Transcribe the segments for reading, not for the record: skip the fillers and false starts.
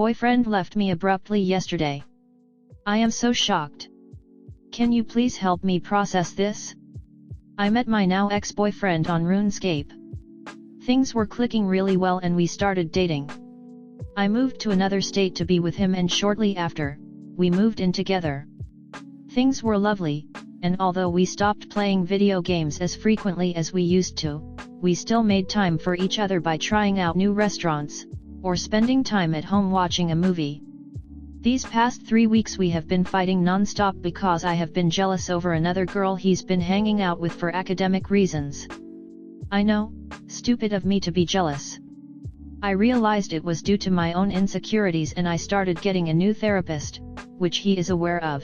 Boyfriend left me abruptly yesterday. I am so shocked. Can you please help me process this? I met my now ex-boyfriend on RuneScape. Things were clicking really well and we started dating. I moved to another state to be with him and shortly after, we moved in together. Things were lovely, and although we stopped playing video games as frequently as we used to, we still made time for each other by trying out new restaurants, or spending time at home watching a movie. These past 3 weeks we have been fighting non-stop because I have been jealous over another girl he's been hanging out with for academic reasons. I know, stupid of me to be jealous. I realized it was due to my own insecurities and I started getting a new therapist, which he is aware of.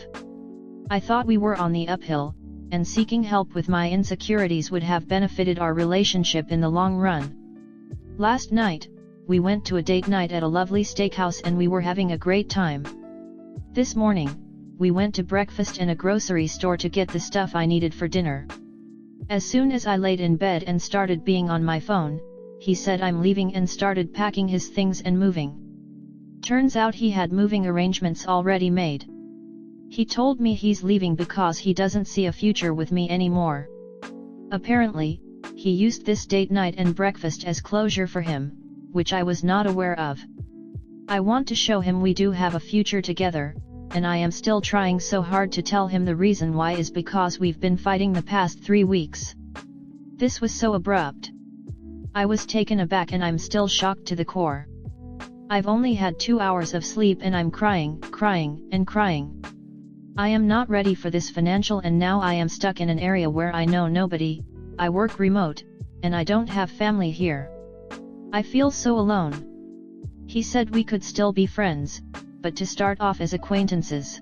I thought we were on the uphill, and seeking help with my insecurities would have benefited our relationship in the long run. Last night, we went to a date night at a lovely steakhouse and we were having a great time. This morning, we went to breakfast in a grocery store to get the stuff I needed for dinner. As soon as I laid in bed and started being on my phone, he said I'm leaving and started packing his things and moving. Turns out he had moving arrangements already made. He told me he's leaving because he doesn't see a future with me anymore. Apparently, he used this date night and breakfast as closure for him, which I was not aware of. I want to show him we do have a future together, and I am still trying so hard to tell him the reason why is because we've been fighting the past 3 weeks. This was so abrupt. I was taken aback and I'm still shocked to the core. I've only had 2 hours of sleep and I'm crying, and crying. I am not ready for this financial and now I am stuck in an area where I know nobody, I work remote, and I don't have family here. I feel so alone. He said we could still be friends, but to start off as acquaintances.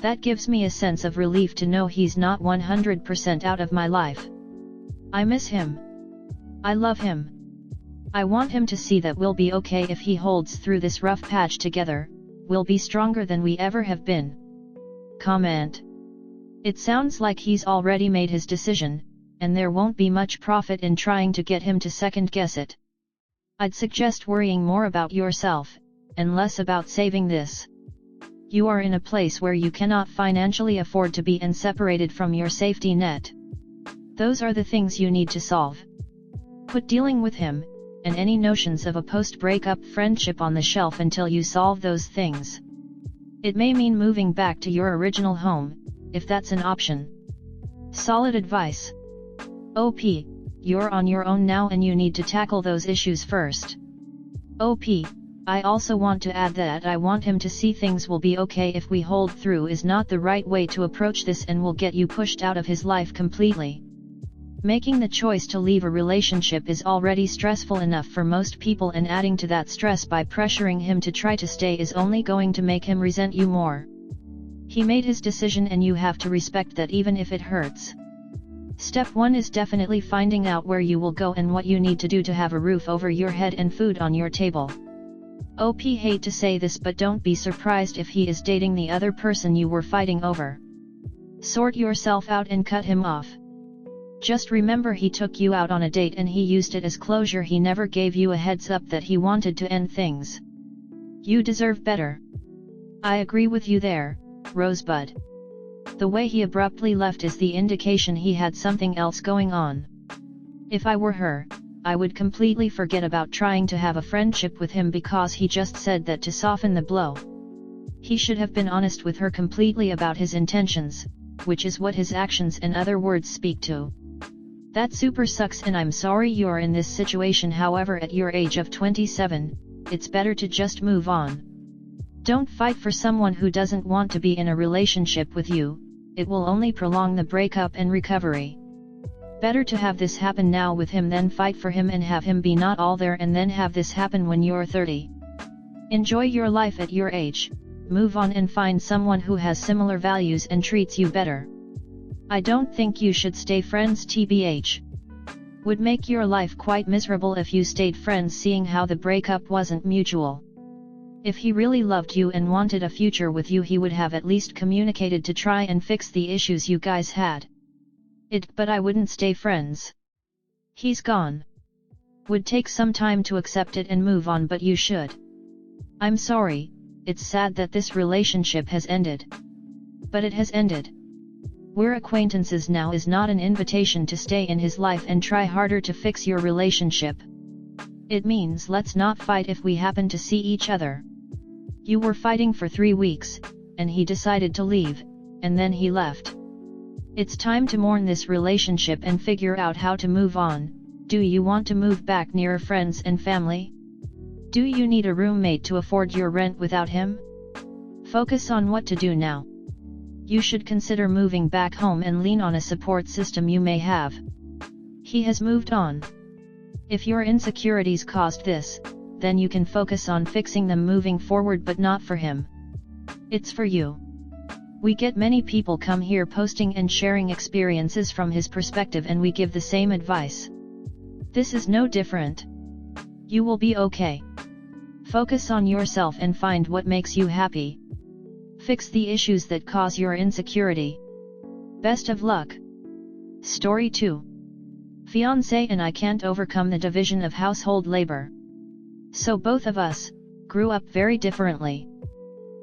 That gives me a sense of relief to know he's not 100% out of my life. I miss him. I love him. I want him to see that we'll be okay if he holds through this rough patch together, we'll be stronger than we ever have been. Comment. It sounds like he's already made his decision, and there won't be much profit in trying to get him to second guess it. I'd suggest worrying more about yourself, and less about saving this. You are in a place where you cannot financially afford to be separated from your safety net. Those are the things you need to solve. Put dealing with him, and any notions of a post-breakup friendship on the shelf until you solve those things. It may mean moving back to your original home, if that's an option. Solid advice. OP, you're on your own now and you need to tackle those issues first. OP, I also want to add that I want him to see things will be okay if we hold through is not the right way to approach this and will get you pushed out of his life completely. Making the choice to leave a relationship is already stressful enough for most people and adding to that stress by pressuring him to try to stay is only going to make him resent you more. He made his decision and you have to respect that even if it hurts. Step 1 is definitely finding out where you will go and what you need to do to have a roof over your head and food on your table. OP, hate to say this but don't be surprised if he is dating the other person you were fighting over. Sort yourself out and cut him off. Just remember he took you out on a date and he used it as closure. He never gave you a heads up that he wanted to end things. You deserve better. I agree with you there, Rosebud. The way he abruptly left is the indication he had something else going on. If I were her, I would completely forget about trying to have a friendship with him because he just said that to soften the blow. He should have been honest with her completely about his intentions, which is what his actions and other words speak to. That super sucks and I'm sorry you're in this situation. However, at your age of 27, it's better to just move on. Don't fight for someone who doesn't want to be in a relationship with you, it will only prolong the breakup and recovery. Better to have this happen now with him than fight for him and have him be not all there and then have this happen when you're 30. Enjoy your life at your age, move on and find someone who has similar values and treats you better. I don't think you should stay friends tbh. Would make your life quite miserable if you stayed friends seeing how the breakup wasn't mutual. If he really loved you and wanted a future with you, he would have at least communicated to try and fix the issues you guys had. But I wouldn't stay friends. He's gone. Would take some time to accept it and move on, but you should. I'm sorry, it's sad that this relationship has ended. But it has ended. We're acquaintances now is not an invitation to stay in his life and try harder to fix your relationship. It means let's not fight if we happen to see each other. You were fighting for 3 weeks, and he decided to leave, and then he left. It's time to mourn this relationship and figure out how to move on. Do you want to move back near friends and family? Do you need a roommate to afford your rent without him? Focus on what to do now. You should consider moving back home and lean on a support system you may have. He has moved on. If your insecurities caused this, then you can focus on fixing them moving forward, but not for him. It's for you. We get many people come here posting and sharing experiences from his perspective, and we give the same advice. This is no different. You will be okay. Focus on yourself and find what makes you happy. Fix the issues that cause your insecurity. Best of luck. Story 2. Fiancé and I can't overcome the division of household labor. So both of us grew up very differently.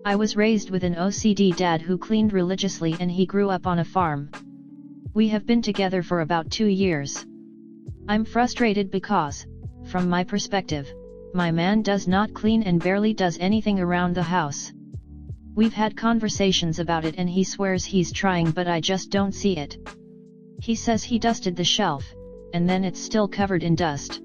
I was raised with an OCD dad who cleaned religiously, and he grew up on a farm. We have been together for about 2 years. I'm frustrated because, from my perspective, my man does not clean and barely does anything around the house. We've had conversations about it and he swears he's trying, but I just don't see it. He says he dusted the shelf, and then it's still covered in dust.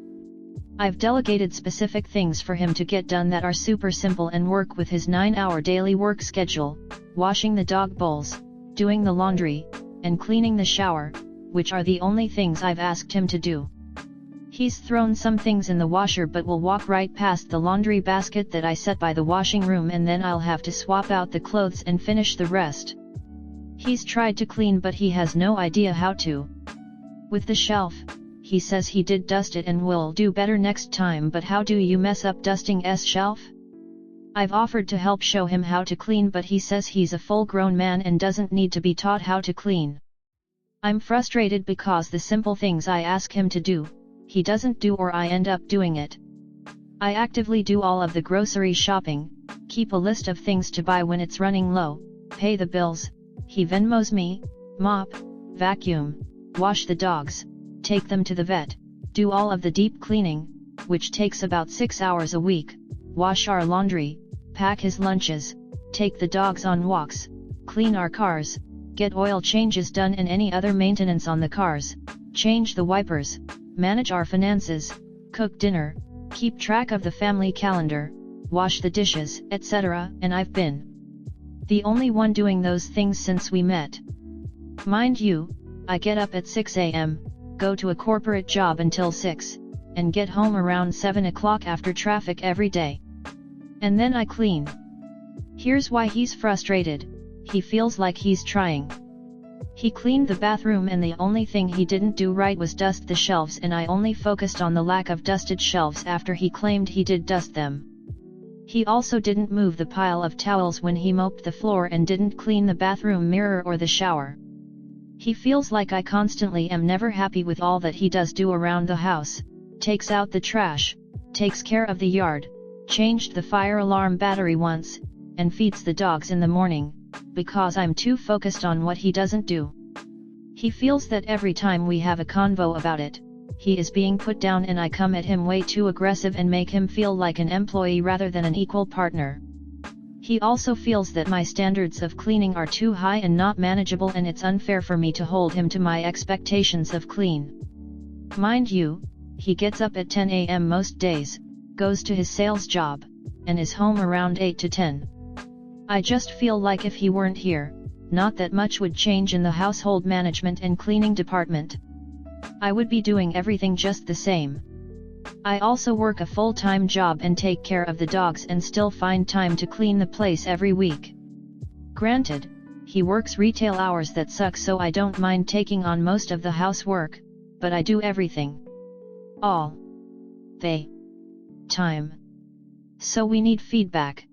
I've delegated specific things for him to get done that are super simple and work with his 9-hour daily work schedule: washing the dog bowls, doing the laundry, and cleaning the shower, which are the only things I've asked him to do. He's thrown some things in the washer but will walk right past the laundry basket that I set by the washing room, and then I'll have to swap out the clothes and finish the rest. He's tried to clean but he has no idea how to. With the shelf, he says he did dust it and will do better next time, but how do you mess up dusting's shelf? I've offered to help show him how to clean, but he says he's a full-grown man and doesn't need to be taught how to clean. I'm frustrated because the simple things I ask him to do, he doesn't do, or I end up doing it. I actively do all of the grocery shopping, keep a list of things to buy when it's running low, pay the bills, he Venmos me, mop, vacuum, wash the dogs, take them to the vet, do all of the deep cleaning, which takes about 6 hours a week, wash our laundry, pack his lunches, take the dogs on walks, clean our cars, get oil changes done and any other maintenance on the cars, change the wipers, manage our finances, cook dinner, keep track of the family calendar, wash the dishes, etc. And I've been the only one doing those things since we met. Mind you, I get up at 6 a.m., go to a corporate job until 6, and get home around 7 o'clock after traffic every day. And then I clean. Here's why he's frustrated: he feels like he's trying. He cleaned the bathroom and the only thing he didn't do right was dust the shelves, and I only focused on the lack of dusted shelves after he claimed he did dust them. He also didn't move the pile of towels when he mopped the floor and didn't clean the bathroom mirror or the shower. He feels like I constantly am never happy with all that he does do around the house: takes out the trash, takes care of the yard, changed the fire alarm battery once, and feeds the dogs in the morning, because I'm too focused on what he doesn't do. He feels that every time we have a convo about it, he is being put down and I come at him way too aggressive and make him feel like an employee rather than an equal partner. He also feels that my standards of cleaning are too high and not manageable, and it's unfair for me to hold him to my expectations of clean. Mind you, he gets up at 10 a.m. most days, goes to his sales job, and is home around 8 to 10. I just feel like if he weren't here, not that much would change in the household management and cleaning department. I would be doing everything just the same. I also work a full-time job and take care of the dogs and still find time to clean the place every week. Granted, he works retail hours that suck, so I don't mind taking on most of the housework, but I do everything all the time. So we need feedback.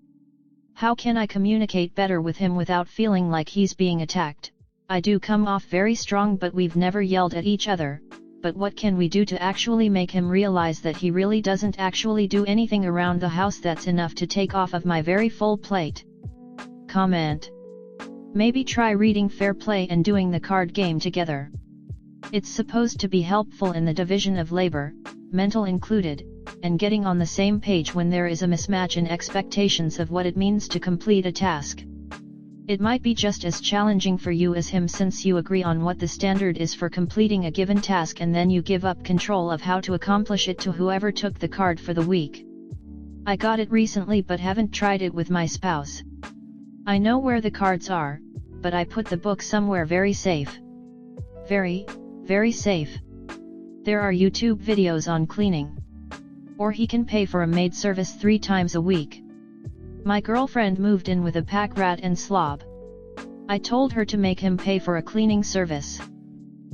How can I communicate better with him without feeling like he's being attacked? I do come off very strong, but we've never yelled at each other, but what can we do to actually make him realize that he really doesn't actually do anything around the house that's enough to take off of my very full plate? Comment. Maybe try reading Fair Play and doing the card game together. It's supposed to be helpful in the division of labor, mental included, and getting on the same page when there is a mismatch in expectations of what it means to complete a task. It might be just as challenging for you as him, since you agree on what the standard is for completing a given task and then you give up control of how to accomplish it to whoever took the card for the week. I got it recently but haven't tried it with my spouse. I know where the cards are, but I put the book somewhere very safe. Very, very safe. There are YouTube videos on cleaning. Or he can pay for a maid service 3 times a week. My girlfriend moved in with a pack rat and slob. I told her to make him pay for a cleaning service.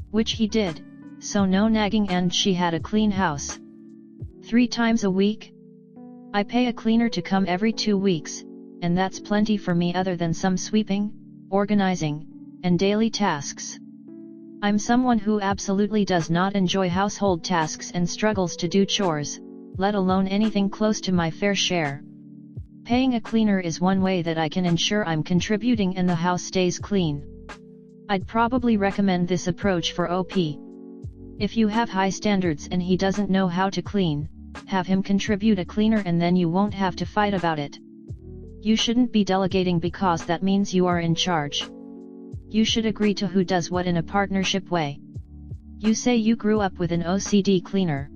Which he did, so no nagging, and she had a clean house. 3 times a week? I pay a cleaner to come every 2 weeks, and that's plenty for me other than some sweeping, organizing, and daily tasks. I'm someone who absolutely does not enjoy household tasks and struggles to do chores, let alone anything close to my fair share. Paying a cleaner is one way that I can ensure I'm contributing and the house stays clean. I'd probably recommend this approach for OP. If you have high standards and he doesn't know how to clean, have him contribute a cleaner and then you won't have to fight about it. You shouldn't be delegating because that means you are in charge. You should agree to who does what in a partnership way. You say you grew up with an OCD cleaner.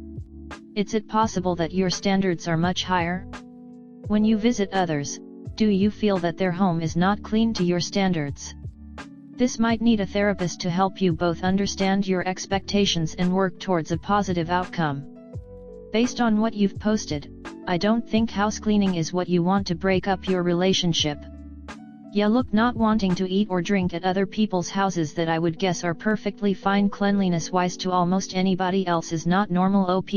Is it possible that your standards are much higher? When you visit others, do you feel that their home is not clean to your standards? This might need a therapist to help you both understand your expectations and work towards a positive outcome. Based on what you've posted, I don't think house cleaning is what you want to break up your relationship. You look not wanting to eat or drink at other people's houses that I would guess are perfectly fine cleanliness-wise to almost anybody else is not normal OP.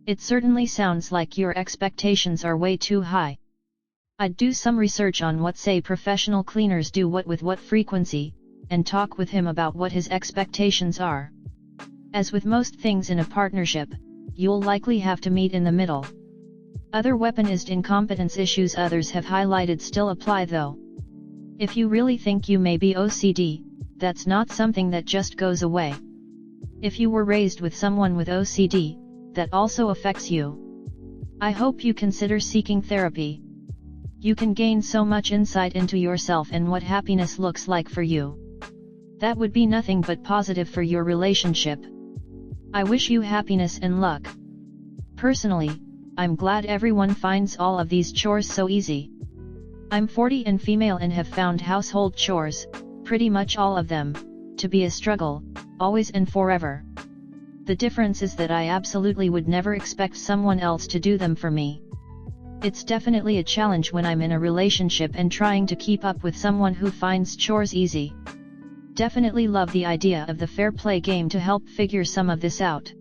It certainly sounds like your expectations are way too high. I'd do some research on what say professional cleaners do what with what frequency, and talk with him about what his expectations are. As with most things in a partnership, you'll likely have to meet in the middle. Other weaponized incompetence issues others have highlighted still apply though. If you really think you may be OCD, that's not something that just goes away. If you were raised with someone with OCD, that also affects you. I hope you consider seeking therapy. You can gain so much insight into yourself and what happiness looks like for you. That would be nothing but positive for your relationship. I wish you happiness and luck. Personally, I'm glad everyone finds all of these chores so easy. I'm 40 and female and have found household chores, pretty much all of them, to be a struggle, always and forever. The difference is that I absolutely would never expect someone else to do them for me. It's definitely a challenge when I'm in a relationship and trying to keep up with someone who finds chores easy. Definitely love the idea of the fair play game to help figure some of this out.